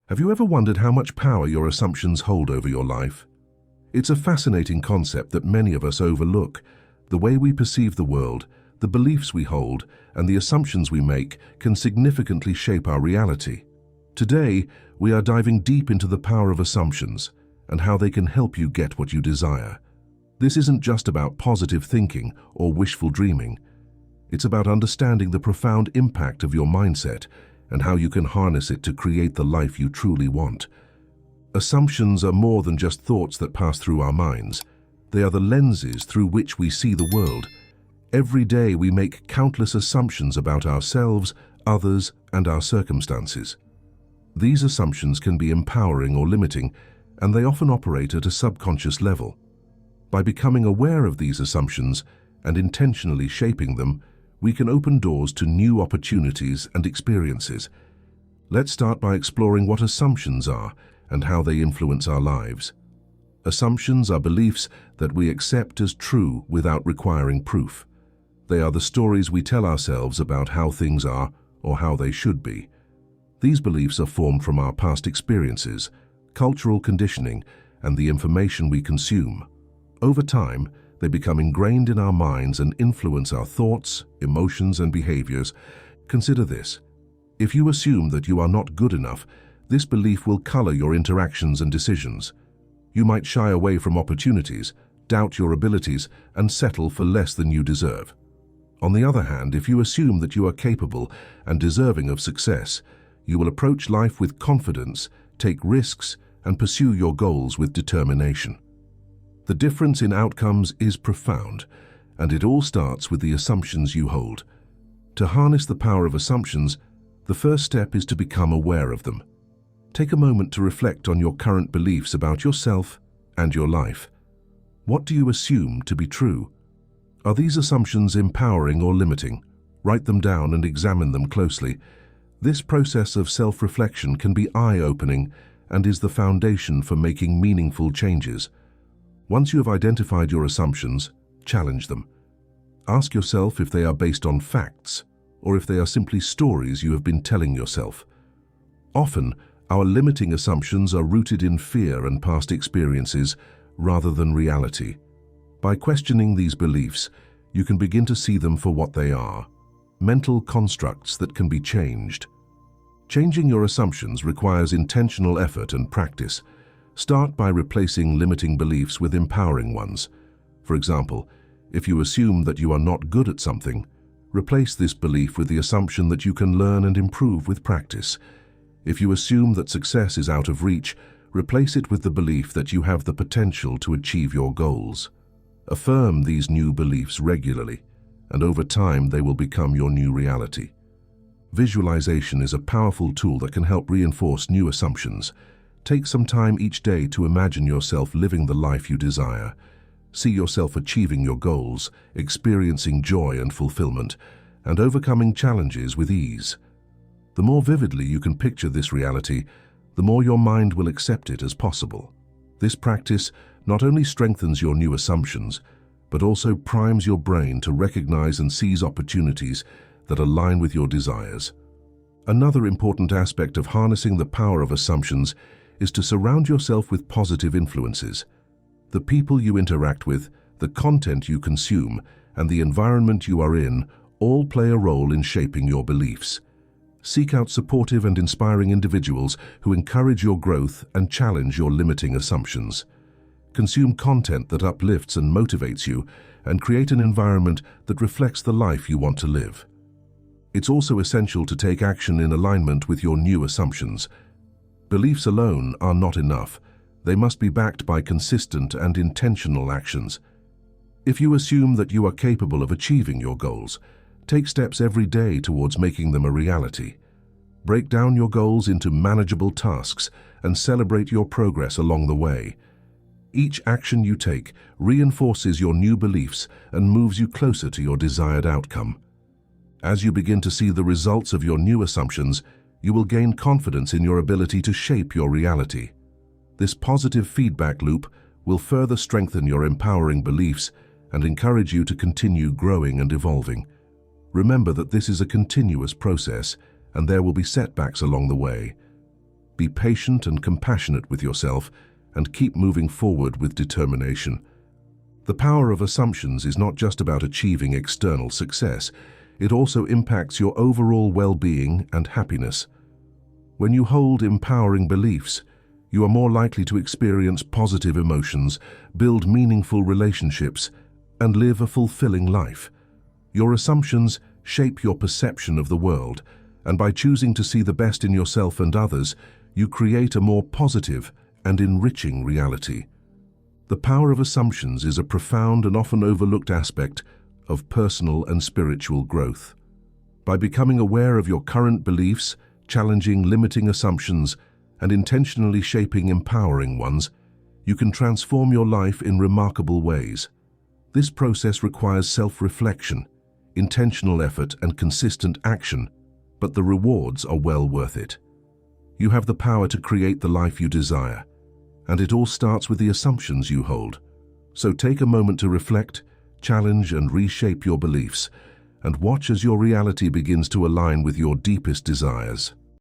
Have you ever wondered how much power your assumptions hold over your life? It's a fascinating concept that many of us overlook. The way we perceive the world, the beliefs we hold, and the assumptions we make can significantly shape our reality. Today, we are diving deep into the power of assumptions and how they can help you get what you desire. This isn't just about positive thinking or wishful dreaming. It's about understanding the profound impact of your mindset and how you can harness it to create the life you truly want. Assumptions are more than just thoughts that pass through our minds. They are the lenses through which we see the world. Every day we make countless assumptions about ourselves, others, and our circumstances. These assumptions can be empowering or limiting, and they often operate at a subconscious level. By becoming aware of these assumptions and intentionally shaping them, we can open doors to new opportunities and experiences. Let's start by exploring what assumptions are and how they influence our lives. Assumptions are beliefs that we accept as true without requiring proof. They are the stories we tell ourselves about how things are or how they should be. These beliefs are formed from our past experiences, cultural conditioning, and the information we consume. Over time, they become ingrained in our minds and influence our thoughts, emotions, and behaviors. Consider this. If you assume that you are not good enough, this belief will color your interactions and decisions. You might shy away from opportunities, doubt your abilities, and settle for less than you deserve. On the other hand, if you assume that you are capable and deserving of success, you will approach life with confidence, take risks, and pursue your goals with determination. The difference in outcomes is profound, and it all starts with the assumptions you hold. To harness the power of assumptions, the first step is to become aware of them. Take a moment to reflect on your current beliefs about yourself and your life. What do you assume to be true? Are these assumptions empowering or limiting? Write them down and examine them closely. This process of self-reflection can be eye-opening and is the foundation for making meaningful changes. Once you have identified your assumptions, challenge them. Ask yourself if they are based on facts or if they are simply stories you have been telling yourself. Often, our limiting assumptions are rooted in fear and past experiences rather than reality. By questioning these beliefs, you can begin to see them for what they are: mental constructs that can be changed. Changing your assumptions requires intentional effort and practice. Start by replacing limiting beliefs with empowering ones. For example, if you assume that you are not good at something, replace this belief with the assumption that you can learn and improve with practice. If you assume that success is out of reach, replace it with the belief that you have the potential to achieve your goals. Affirm these new beliefs regularly, and over time they will become your new reality. Visualization is a powerful tool that can help reinforce new assumptions. Take some time each day to imagine yourself living the life you desire. See yourself achieving your goals, experiencing joy and fulfillment, and overcoming challenges with ease. The more vividly you can picture this reality, the more your mind will accept it as possible. This practice not only strengthens your new assumptions, but also primes your brain to recognize and seize opportunities that align with your desires. Another important aspect of harnessing the power of assumptions is to surround yourself with positive influences. The people you interact with, the content you consume, and the environment you are in all play a role in shaping your beliefs. Seek out supportive and inspiring individuals who encourage your growth and challenge your limiting assumptions. Consume content that uplifts and motivates you, and create an environment that reflects the life you want to live. It's also essential to take action in alignment with your new assumptions. Beliefs alone are not enough. They must be backed by consistent and intentional actions. If you assume that you are capable of achieving your goals, take steps every day towards making them a reality. Break down your goals into manageable tasks and celebrate your progress along the way. Each action you take reinforces your new beliefs and moves you closer to your desired outcome. As you begin to see the results of your new assumptions, you will gain confidence in your ability to shape your reality. This positive feedback loop will further strengthen your empowering beliefs and encourage you to continue growing and evolving. Remember that this is a continuous process, and there will be setbacks along the way. Be patient and compassionate with yourself, and keep moving forward with determination. The power of assumptions is not just about achieving external success. It also impacts your overall well-being and happiness. When you hold empowering beliefs, you are more likely to experience positive emotions, build meaningful relationships, and live a fulfilling life. Your assumptions shape your perception of the world, and by choosing to see the best in yourself and others, you create a more positive and enriching reality. The power of assumptions is a profound and often overlooked aspect of personal and spiritual growth. By becoming aware of your current beliefs, challenging limiting assumptions, and intentionally shaping empowering ones, you can transform your life in remarkable ways. This process requires self-reflection, intentional effort, and consistent action, but the rewards are well worth it. You have the power to create the life you desire, and it all starts with the assumptions you hold. So take a moment to reflect, challenge, and reshape your beliefs, and watch as your reality begins to align with your deepest desires.